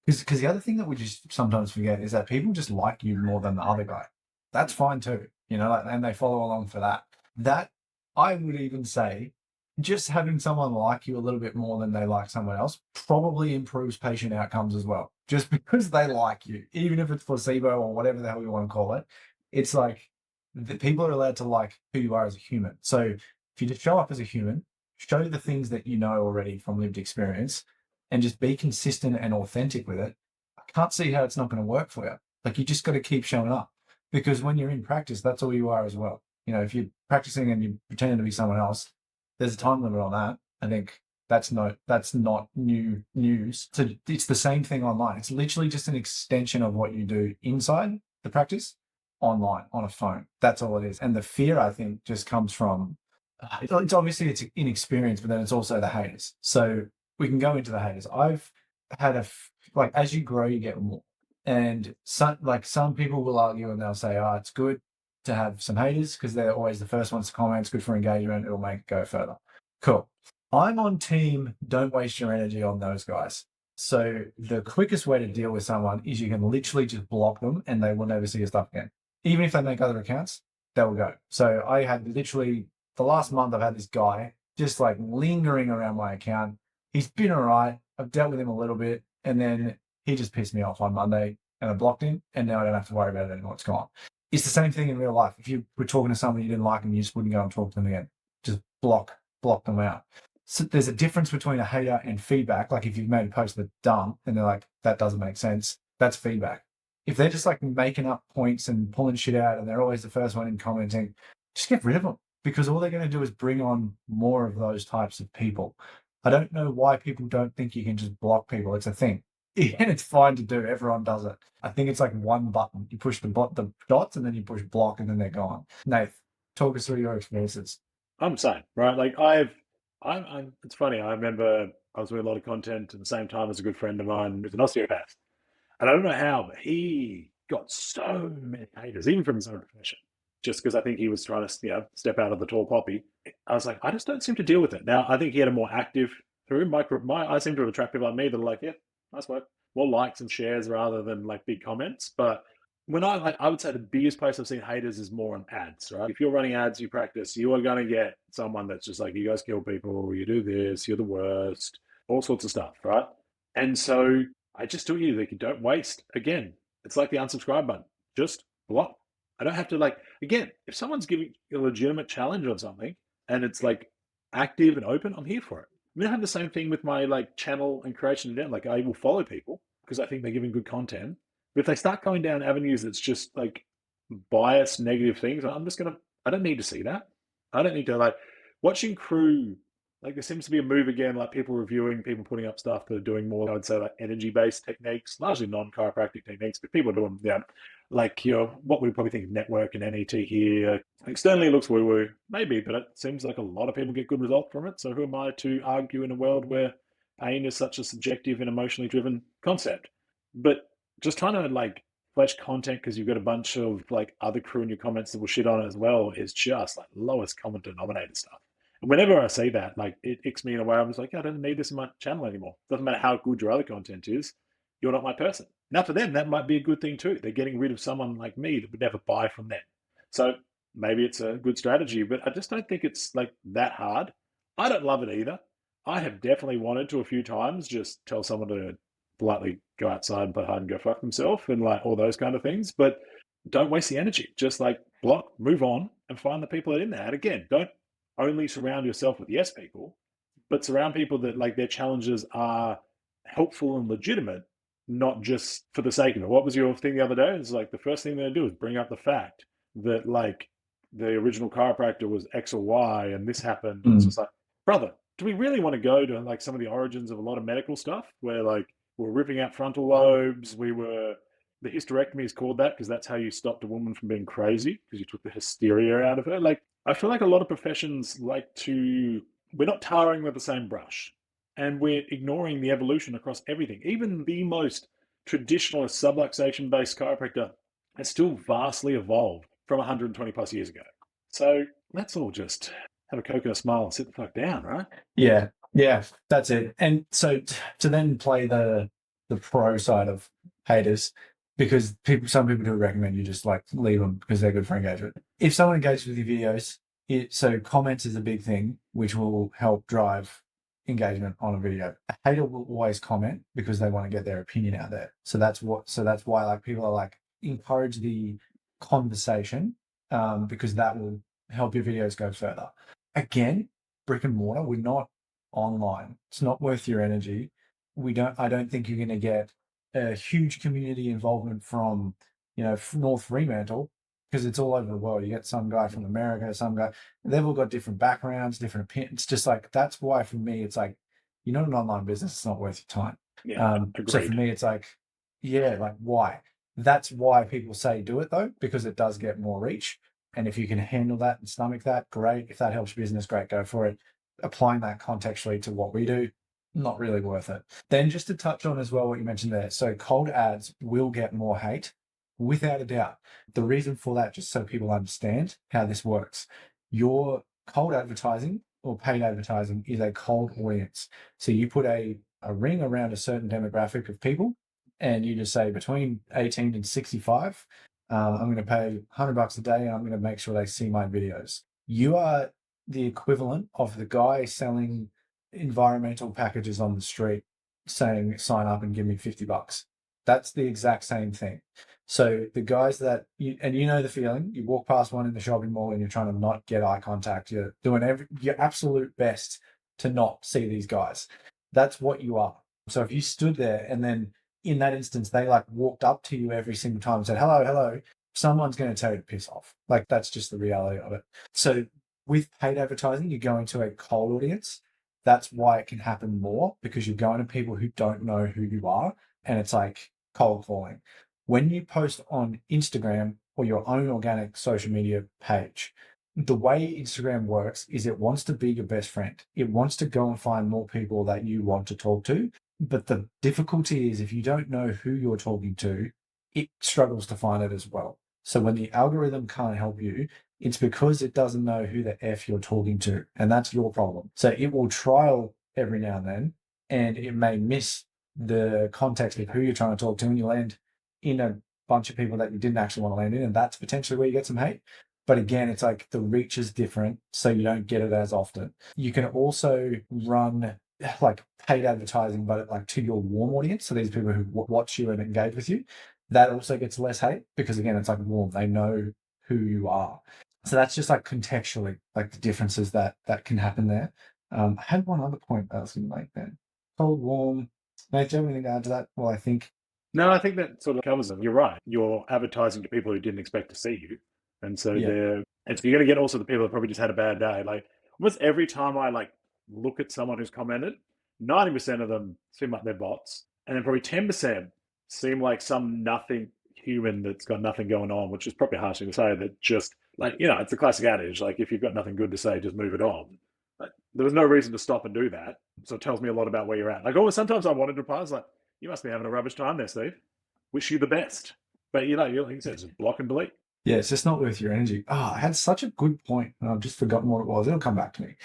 because the other thing that we just sometimes forget is that people just like you more than the other guy. That's fine too, like, and they follow along for that. That I would even say just having someone like you a little bit more than they like someone else probably improves patient outcomes as well. Just because they like you, even if it's placebo or whatever the hell you want to call it, it's like the people are allowed to like who you are as a human. So if you just show up as a human, show the things that you know already from lived experience, and just be consistent and authentic with it, I can't see how it's not going to work for you. Like you just got to keep showing up because when you're in practice, that's all you are as well. If you're practicing and you're pretending to be someone else, there's a time limit on that. I think that's not new news. So it's the same thing online. It's literally just an extension of what you do inside the practice online on a phone. That's all it is. And the fear, I think, just comes from it's obviously it's inexperience, but then it's also the haters. So we can go into the haters. I've had like as you grow, you get more. And some people will argue and they'll say, oh, it's good to have some haters because they're always the first ones to comment. It's good for engagement. It'll make it go further. Cool. I'm on team, don't waste your energy on those guys. So the quickest way to deal with someone is you can literally just block them and they will never see your stuff again. Even if they make other accounts, they will go. So I had literally the last month I've had this guy just like lingering around my account. He's been all right. I've dealt with him a little bit. And then he just pissed me off on Monday and I blocked him. And now I don't have to worry about it anymore. It's gone. It's the same thing in real life. If you were talking to someone you didn't like and you just wouldn't go and talk to them again, just block them out. So there's a difference between a hater and feedback. Like if you've made a post that's dumb and they're like, that doesn't make sense, that's feedback. If they're just like making up points and pulling shit out and they're always the first one in commenting, just get rid of them because all they're going to do is bring on more of those types of people. I don't know why people don't think you can just block people. It's a thing. And it's fine to do. Everyone does it. I think it's like one button. You push the dots and then you push block and then they're gone. Nath, talk us through your experiences. I'm saying, right? Like it's funny. I remember I was doing a lot of content at the same time as a good friend of mine who's an osteopath. And I don't know how, but he got so many haters, even from his own profession, just because I think he was trying to, step out of the tall poppy. I was like, I just don't seem to deal with it. Now, I think he had a more active through I seem to attract people like me that are like, yeah, nice work. More likes and shares rather than like big comments. But when I would say the biggest place I've seen haters is more on ads, right? If you're running ads, you practice, you are going to get someone that's just like, you guys kill people, you do this, you're the worst, all sorts of stuff, right? And so I just do you like you don't waste. Again, it's like the unsubscribe button. Just block. I don't have to again, if someone's giving a legitimate challenge on something and it's like active and open, I'm here for it. I have the same thing with my like channel and creation event. Like I will follow people because I think they're giving good content. But if they start going down avenues that's just like biased, negative things, I don't need to see that. I don't need to watching crew. Like there seems to be a move again, like people reviewing, people putting up stuff that are doing more, I would say, like energy-based techniques, largely non-chiropractic techniques, but people are doing, what we probably think of network and NET here. Externally it looks woo-woo, maybe, but it seems like a lot of people get good results from it. So who am I to argue in a world where pain is such a subjective and emotionally driven concept? But just trying to flesh content because you've got a bunch of like other crew in your comments that will shit on it as well is just like lowest common denominator stuff. And whenever I say that, like it icks me in a way. I'm just like, I don't need this in my channel anymore. Doesn't matter how good your other content is. you're not my person. Now, for them, that might be a good thing too. They're getting rid of someone like me that would never buy from them. So maybe it's a good strategy, but I just don't think it's like that hard. I don't love it either. I have definitely wanted to a few times just tell someone to politely go outside and play hard and go fuck themselves and like all those kind of things. But don't waste the energy. Just like block, move on, and find the people that are in there. And again, don't only surround yourself with yes people, but surround people that like their challenges are helpful and legitimate, not just for the sake of it. What was your thing the other day? It's like the first thing they do is bring up the fact that like the original chiropractor was X or Y and this happened. And it's just like, brother, do we really want to go to like some of the origins of a lot of medical stuff where like we're ripping out frontal lobes, the hysterectomy is called that because that's how you stopped a woman from being crazy because you took the hysteria out of her. Like, I feel like a lot of professions like to, we're not tarring with the same brush and we're ignoring the evolution across everything. Even the most traditionalist subluxation based chiropractor has still vastly evolved from 120 plus years ago. So let's all just have a coconut smile and sit the fuck down, right? Yeah, that's it. And so to then play the pro side of haters, because some people do recommend you just like leave them because they're good for engagement. If someone engages with your videos, so comments is a big thing, which will help drive engagement on a video. A hater will always comment because they want to get their opinion out there. So that's why like people are like encourage the conversation because that will help your videos go further. Again, brick and mortar, we're not online. It's not worth your energy. I don't think you're going to get a huge community involvement from, North Fremantle because it's all over the world. You get some guy from America, some guy, they've all got different backgrounds, different opinions. It's just like, that's why for me, it's like, you're not an online business. It's not worth your time. Yeah, so for me, it's like, yeah, like why? That's why people say do it though, because it does get more reach. And if you can handle that and stomach that, great. If that helps your business, great, go for it. Applying that contextually to what we do, not really worth it. Then just to touch on as well what you mentioned there. So cold ads will get more hate, without a doubt. The reason for that, just so people understand how this works, your cold advertising or paid advertising is a cold audience. So you put a ring around a certain demographic of people and you just say between 18 and 65, I'm going to pay $100 a day and I'm going to make sure they see my videos. You are the equivalent of the guy selling environmental packages on the street saying, sign up and give me $50. That's the exact same thing. So the guys that you know the feeling, you walk past one in the shopping mall and you're trying to not get eye contact. You're doing your absolute best to not see these guys. That's what you are. So if you stood there and then in that instance, they like walked up to you every single time and said, hello, someone's going to tell you to piss off. Like that's just the reality of it. So with paid advertising, you're going to a cold audience. That's why it can happen more because you're going to people who don't know who you are. And it's like cold calling. When you post on Instagram or your own organic social media page, the way Instagram works is it wants to be your best friend. It wants to go and find more people that you want to talk to. But the difficulty is if you don't know who you're talking to, it struggles to find it as well. So when the algorithm can't help you, it's because it doesn't know who the F you're talking to. And that's your problem. So it will trial every now and then, and it may miss the context of who you're trying to talk to, and you land in a bunch of people that you didn't actually want to land in. And that's potentially where you get some hate. But again, it's like the reach is different, so you don't get it as often. You can also run like paid advertising, but like to your warm audience. So these people who watch you and engage with you, that also gets less hate because again, it's like warm. They know who you are. So that's just like contextually, like the differences that can happen there. I had one other point I was going to make then. Cold, warm. Mate, do you have anything to add to that? Well, I think. No, I think that sort of covers them. You're right. You're advertising to people who didn't expect to see you. And so you're going to get also the people that probably just had a bad day. Like almost every time I like look at someone who's commented, 90% of them seem like they're bots. And then probably 10% seem like some nothing human that's got nothing going on, which is probably harsh to say that just like, it's a classic adage. Like if you've got nothing good to say, just move it on. Like, there was no reason to stop and do that. So it tells me a lot about where you're at. Like always, sometimes I wanted to reply, I was like, you must be having a rubbish time there, Steve. Wish you the best. But like you said, just block and delete. Yeah, it's just not worth your energy. I had such a good point, and I've just forgotten what it was. It'll come back to me.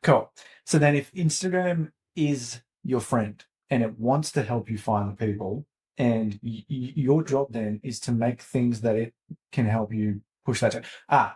Cool. So then if Instagram is your friend, and it wants to help you find the people. And your job then is to make things that it can help you push that.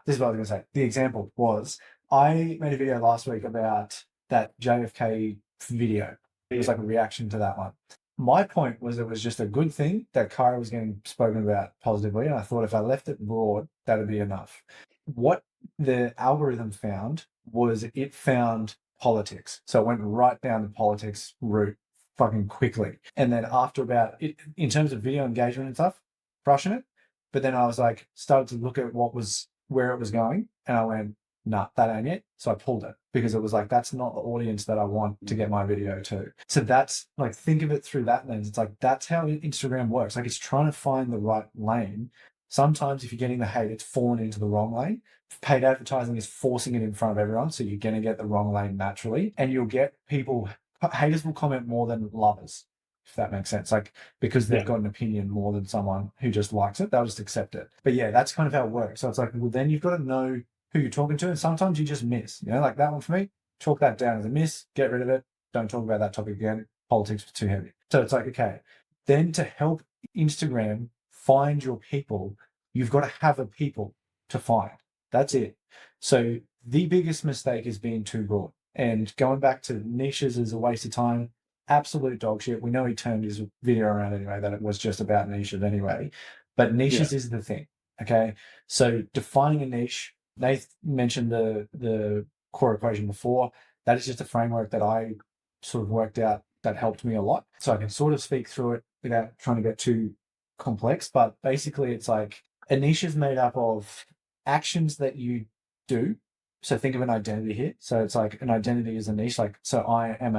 This is what I was going to say. The example was I made a video last week about that JFK video. It was like a reaction to that one. My point was it was just a good thing that chiro was getting spoken about positively. And I thought if I left it broad, that'd be enough. What the algorithm found was it found politics. So it went right down the politics route fucking quickly. And then after about it, in terms of video engagement and stuff, crushing it. But then I was like, started to look at where it was going. And I went, nah, that ain't it. So I pulled it because it was like, that's not the audience that I want to get my video to. So that's like, think of it through that lens. It's like, that's how Instagram works. Like it's trying to find the right lane. Sometimes if you're getting the hate, it's fallen into the wrong lane. Paid advertising is forcing it in front of everyone. So you're going to get the wrong lane naturally. And you'll get haters will comment more than lovers, if that makes sense. Like, because they've got an opinion more than someone who just likes it, they'll just accept it. But yeah, that's kind of how it works. So it's like, well, then you've got to know who you're talking to. And sometimes you just miss, like that one for me, chalk that down as a miss, get rid of it. Don't talk about that topic again. Politics was too heavy. So it's like, okay, then to help Instagram find your people, you've got to have a people to find. That's it. So the biggest mistake is being too broad. And going back to niches is a waste of time. Absolute dog shit. We know he turned his video around anyway, that it was just about niches anyway. But niches is the thing. Okay. So defining a niche, Nath mentioned the core equation before. That is just a framework that I sort of worked out that helped me a lot. So I can sort of speak through it without trying to get too complex. But basically, it's like a niche is made up of actions that you do. So think of an identity here. So it's like an identity is a niche. Like, so I am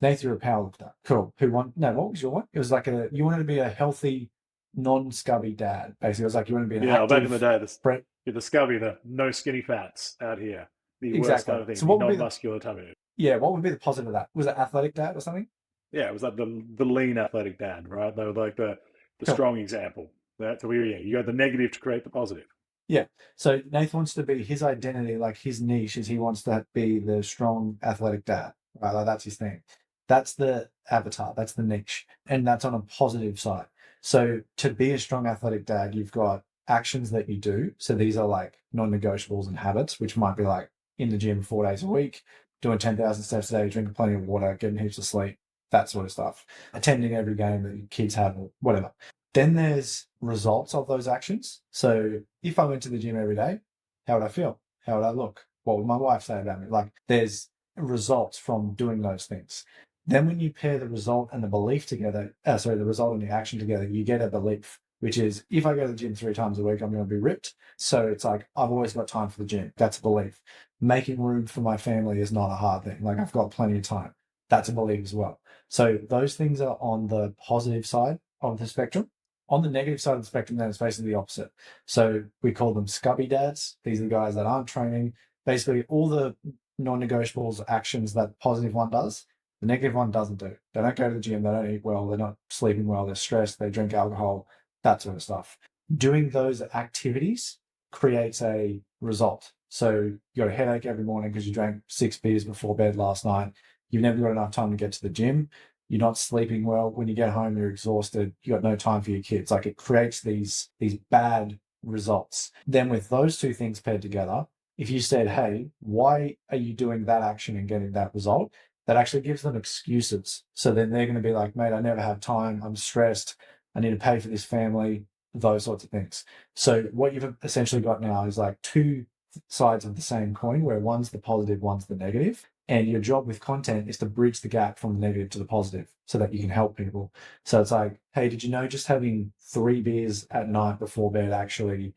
Nathan, you're a powerlifter. Cool. What was your one? It was like you wanted to be a healthy, non-scubby dad. Basically, it was like you want to be an active, back in the day, the scubby, the no skinny fats out here. The worst kind of thing. So what non-muscular tummy. Yeah, what would be the positive of that? Was it athletic dad or something? Yeah, it was like the lean athletic dad, right? They were like the strong example. So you got the negative to create the positive. Yeah. So Nathan wants to be his identity, like his niche is he wants to be the strong athletic dad, right? Like that's his thing. That's the avatar, that's the niche. And that's on a positive side. So to be a strong athletic dad, you've got actions that you do. So these are like non-negotiables and habits, which might be like in the gym 4 days a week, doing 10,000 steps a day, drinking plenty of water, getting heaps of sleep, that sort of stuff. Attending every game that your kids have or whatever. Then there's results of those actions. So if I went to the gym every day, how would I feel? How would I look? What would my wife say about me? Like there's results from doing those things. Then when you pair the result and the belief together, the result and the action together, you get a belief, which is if I go to the gym 3 times a week, I'm going to be ripped. So it's like, I've always got time for the gym. That's a belief. Making room for my family is not a hard thing. Like I've got plenty of time. That's a belief as well. So those things are on the positive side of the spectrum. On the negative side of the spectrum, then it's basically the opposite. So we call them scubby dads. These are the guys that aren't training. Basically, all the non-negotiables actions that the positive one does, the negative one doesn't do. They don't go to the gym. They don't eat well. They're not sleeping well. They're stressed. They drink alcohol, that sort of stuff. Doing those activities creates a result. So you got a headache every morning because you drank 6 beers before bed last night. You've never got enough time to get to the gym. You're not sleeping well. When you get home, you're exhausted. You got no time for your kids. Like it creates these bad results. Then with those two things paired together, if you said, hey, why are you doing that action and getting that result? That actually gives them excuses. So then they're going to be like, mate, I never have time. I'm stressed. I need to pay for this family, those sorts of things. So what you've essentially got now is like two sides of the same coin where one's the positive, one's the negative. And your job with content is to bridge the gap from the negative to the positive so that you can help people. So it's like, hey, did you know just having 3 beers at night before bed actually,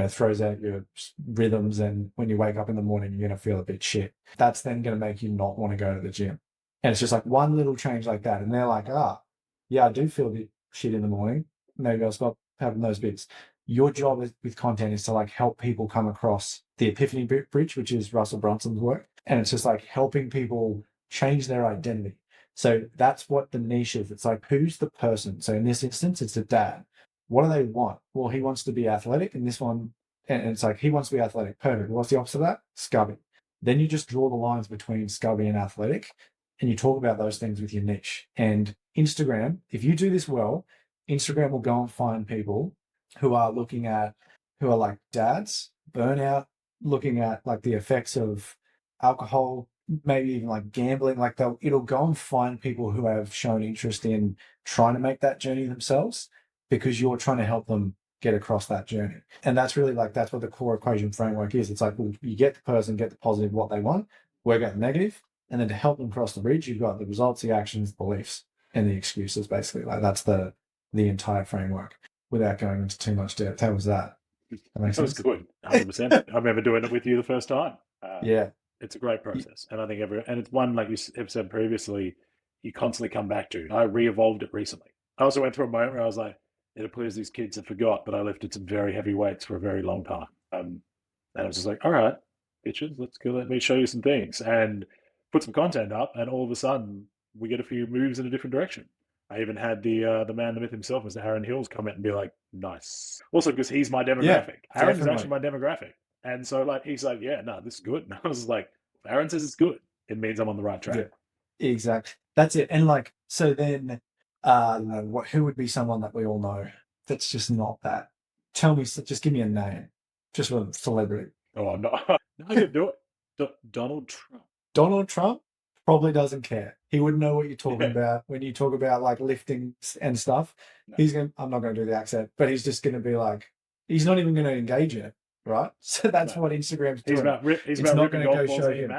throws out your rhythms. And when you wake up in the morning, you're going to feel a bit shit. That's then going to make you not want to go to the gym. And it's just like one little change like that. And they're like, yeah, I do feel a bit shit in the morning. Maybe I'll stop having those bits. Your job with content is to like help people come across the epiphany bridge, which is Russell Brunson's work. And it's just like helping people change their identity. So that's what the niche is. It's like, who's the person? So in this instance, it's a dad. What do they want? Well, he wants to be athletic. And this one, and it's like, he wants to be athletic. Perfect. What's the opposite of that? Scubby. Then you just draw the lines between scubby and athletic. and you talk about those things with your niche. And Instagram, if you do this well, Instagram will go and find people who are like dads, burnout, looking at like the effects of alcohol, maybe even like gambling. Like it'll go and find people who have shown interest in trying to make that journey themselves, because you're trying to help them get across that journey. And that's really like, that's what the core equation framework is. It's like, well, you get the person, get the positive, what they want, work out the negative, and then to help them cross the bridge, you've got the results, the actions, the beliefs, and the excuses, basically. Like that's the entire framework, without going into too much depth. How was that? That was good. 100%. I remember doing it with you the first time. Yeah. It's a great process. And I think and it's one, like you have said previously, you constantly come back to. I re-evolved it recently. I also went through a moment where I was like, it appears these kids have forgot, but I lifted some very heavy weights for a very long time. And I was just like, all right, bitches, let's go. Let me show you some things and put some content up. And all of a sudden, we get a few moves in a different direction. I even had the man, the myth himself, Mr. Aaron Hills, comment and be like, nice. Also, because he's my demographic. Yeah, Aaron is actually my demographic. And so, like, he's like, yeah, no, this is good. And I was like, if Aaron says it's good, it means I'm on the right track. Yeah, exactly. That's it. And like, so then, who would be someone that we all know that's just not that? Tell me, just give me a name, just a celebrity. Oh, no, I can do it. Donald Trump. Donald Trump probably doesn't care. He wouldn't know what you're talking about when you talk about like lifting and stuff. No. I'm not going to do the accent, but he's just going to be like, he's not even going to engage in it, right? So that's what Instagram's doing. He's not going to go show him.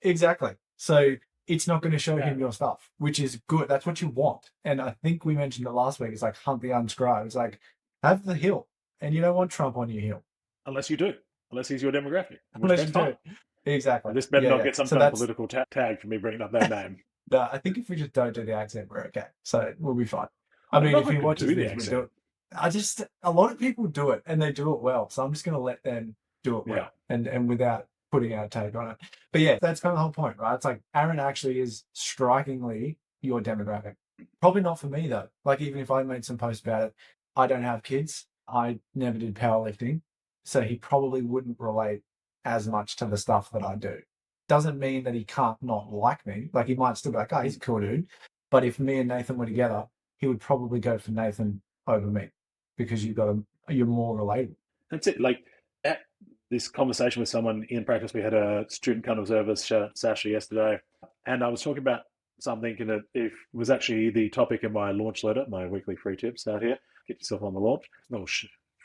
Exactly. So it's not going to show him your stuff, which is good. That's what you want. And I think we mentioned it last week. It's like hunt the unscribed. It's like, have the hill, and you don't want Trump on your hill. Unless you do. Unless he's your demographic. Unless you do. Exactly. This better not get some kind of political tag for me bringing up that name. No, I think if we just don't do the accent, we're okay. So we'll be fine. I mean, if you watch this, we do it. A lot of people do it, and they do it well. So I'm just going to let them do it well, and without putting our take on it. But yeah, that's kind of the whole point, right? It's like Aaron actually is strikingly your demographic. Probably not for me though. Like even if I made some posts about it, I don't have kids. I never did powerlifting. So he probably wouldn't relate as much to the stuff that I do. Doesn't mean that he can't not like me. Like he might still be like, oh, he's a cool dude. But if me and Nathan were together, he would probably go for Nathan over me, because you're more relatable. That's it. Like at this conversation with someone in practice, we had a student come observe us, Sasha, yesterday, and I was talking about something, and it was actually the topic in my launch letter, my weekly free tips out here. Get yourself on the launch. A little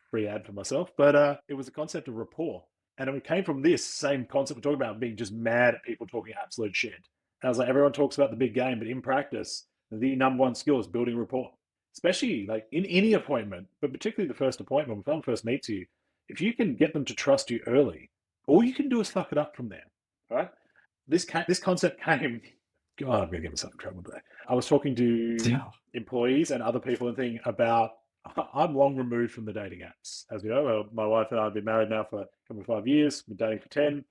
free ad for myself, but it was the concept of rapport. And it came from this same concept we're talking about, being just mad at people talking absolute shit. And I was like, everyone talks about the big game, but in practice, the number one skill is building rapport, especially like in any appointment, but particularly the first appointment, when someone first meets you. If you can get them to trust you early, all you can do is fuck it up from there, right? This concept came, God, I'm going to get myself in trouble today. I was talking to employees and other people and thinking about, I'm long removed from the dating apps. As you know, my wife and I have been married now for 5 years, been dating for 10.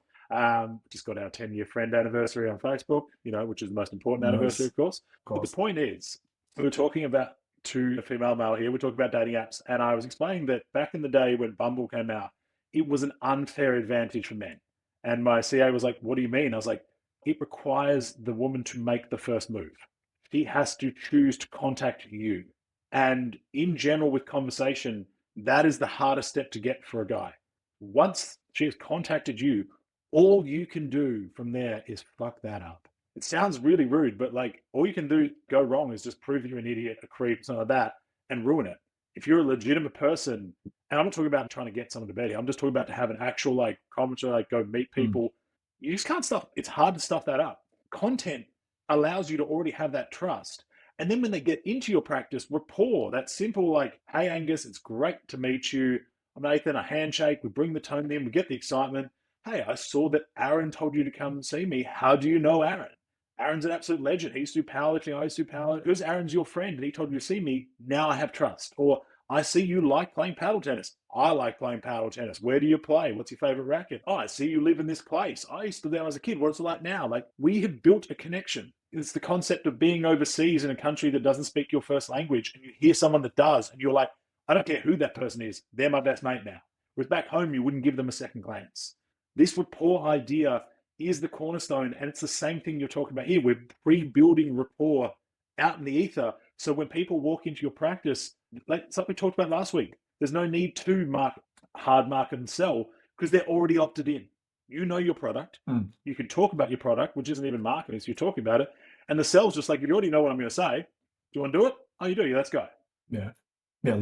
Just got our 10-year friend anniversary on Facebook, which is the most important anniversary, of course. But the point is, we were talking about to a female male here, we're talking about dating apps, and I was explaining that back in the day when Bumble came out, it was an unfair advantage for men. And my CA was like, what do you mean? I was like, it requires the woman to make the first move. She has to choose to contact you. And in general, with conversation, that is the hardest step to get for a guy. Once she has contacted you, all you can do from there is fuck that up. It sounds really rude, but like all you can do go wrong is just prove you're an idiot, a creep, something like that, and ruin it. If you're a legitimate person, and I'm not talking about trying to get someone to bed here, I'm just talking about to have an actual like commentary, like go meet people. You just can't stuff. It's hard to stuff that up. Content allows you to already have that trust. And then when they get into your practice, rapport, that simple like, hey, Angus, it's great to meet you. I'm Nathan, a handshake. We bring the tone in, we get the excitement. Hey, I saw that Aaron told you to come see me. How do you know Aaron? Aaron's an absolute legend. He used to do powerlifting. I used to do powerlifting. Because Aaron's your friend and he told you to see me, now I have trust. Or I see you like playing paddle tennis. I like playing paddle tennis. Where do you play? What's your favorite racket? Oh, I see you live in this place. I used to live there as a kid. What's it like now? Like we have built a connection. It's the concept of being overseas in a country that doesn't speak your first language, and you hear someone that does, and you're like, I don't care who that person is. They're my best mate now. Whereas back home, you wouldn't give them a second glance. This rapport idea is the cornerstone. And it's the same thing you're talking about here. We're pre-building rapport out in the ether. So when people walk into your practice, like something we talked about last week, there's no need to hard market and sell because they're already opted in. You know your product. You can talk about your product, which isn't even marketing. So you're talking about it. And the sell's just like, you already know what I'm going to say. Do you want to do it? Oh, you do. Yeah, let's go. Yeah. Yeah,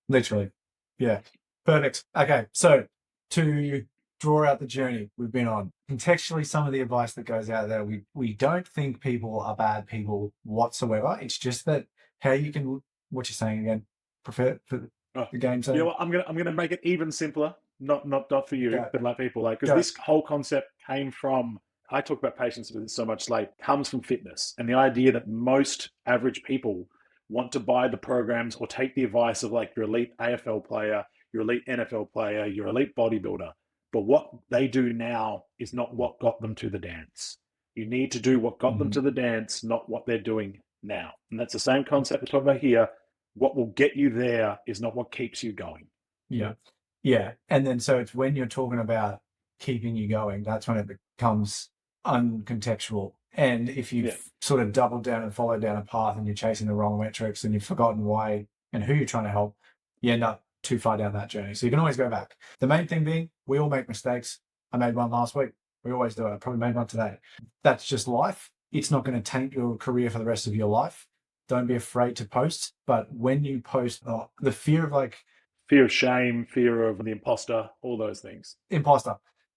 literally. Yeah. Perfect. Okay. So to draw out the journey we've been on, contextually, some of the advice that goes out there, we don't think people are bad people whatsoever. It's just that how you can, what you're saying again, prefer for the game. So you know what? I'm gonna make it even simpler. Not for you, but like people like, because Go. this whole concept came from, I talk about patience with it so much, like comes from fitness and the idea that most average people want to buy the programs or take the advice of like your elite AFL player, your elite NFL player, your elite bodybuilder. But what they do now is not what got them to the dance. You need to do what got them to the dance, not what they're doing now. And that's the same concept we're talking about here. What will get you there is not what keeps you going. Yeah. Yeah. And then so it's when you're talking about keeping you going, that's when it becomes uncontextual. And if you've sort of doubled down and followed down a path and you're chasing the wrong metrics and you've forgotten why and who you're trying to help, you end up too far down that journey. So you can always go back. The main thing being, we all make mistakes. I made one last week. We always do it. I probably made one today. That's just life. It's not going to taint your career for the rest of your life. Don't be afraid to post. But when you post, the fear of like, fear of shame, fear of the imposter, all those things. The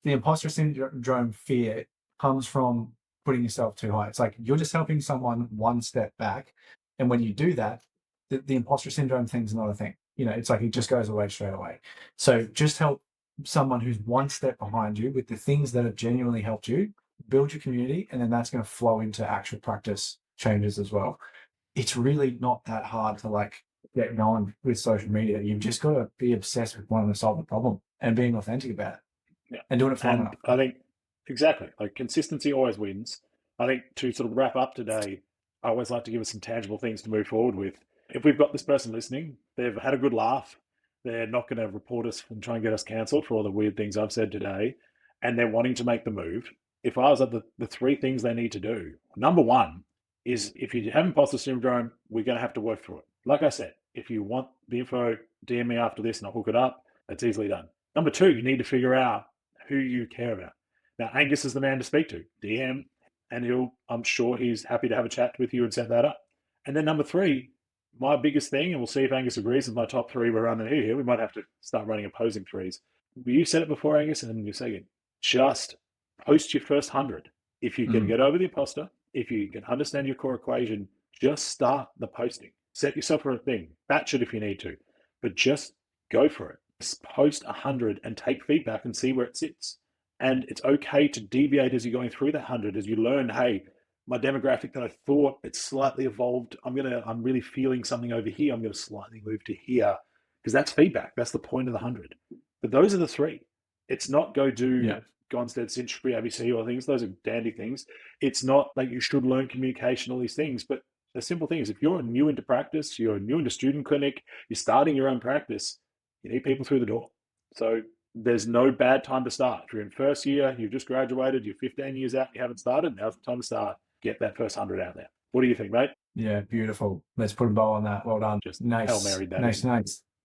imposter syndrome fear comes from putting yourself too high. It's like you're just helping someone one step back. And when you do that, the imposter syndrome thing's not a thing. You know, it's like it just goes away straight away. So just help someone who's one step behind you with the things that have genuinely helped you, build your community, and then that's going to flow into actual practice changes as well. It's really not that hard to like get going with social media. You've just got to be obsessed with wanting to solve the problem and being authentic about it. Yeah. And doing it for enough. I think exactly, like consistency always wins. I think to sort of wrap up today, I always like to give us some tangible things to move forward with. If we've got this person listening, they've had a good laugh, they're not going to report us and try and get us cancelled for all the weird things I've said today, and they're wanting to make the move. If I was at the three things they need to do, number one is if you have imposter syndrome, we're going to have to work through it. Like I said, if you want the info, DM me after this and I'll hook it up. That's easily done. Number two, you need to figure out who you care about. Now, Angus is the man to speak to. DM, and I'm sure he's happy to have a chat with you and set that up. And then number three, my biggest thing, and we'll see if Angus agrees with my top three we're running here. We might have to start running opposing threes. But you said it before, Angus, and then you say it. Just post your first 100. If you can get over the imposter, if you can understand your core equation, just start the posting. Set yourself for a thing. Batch it if you need to. But just go for it. Just post 100 and take feedback and see where it sits. And it's okay to deviate as you're going through that 100, as you learn, hey, my demographic that I thought it's slightly evolved. I'm really feeling something over here. I'm going to slightly move to here because that's feedback. That's the point of the 100. But those are the three. It's not go do Gonstead, Cinch, ABC, or things. Those are dandy things. It's not like you should learn communication, all these things. But the simple thing is, if you're new into practice, you're new into student clinic, you're starting your own practice, you need people through the door. So there's no bad time to start. If you're in first year, you've just graduated, you're 15 years out, you haven't started, now's the time to start. Get that first 100 out there. What do you think, mate? Yeah, beautiful. Let's put a bow on that. Well done. Just nice. Hail Mary that. Nice.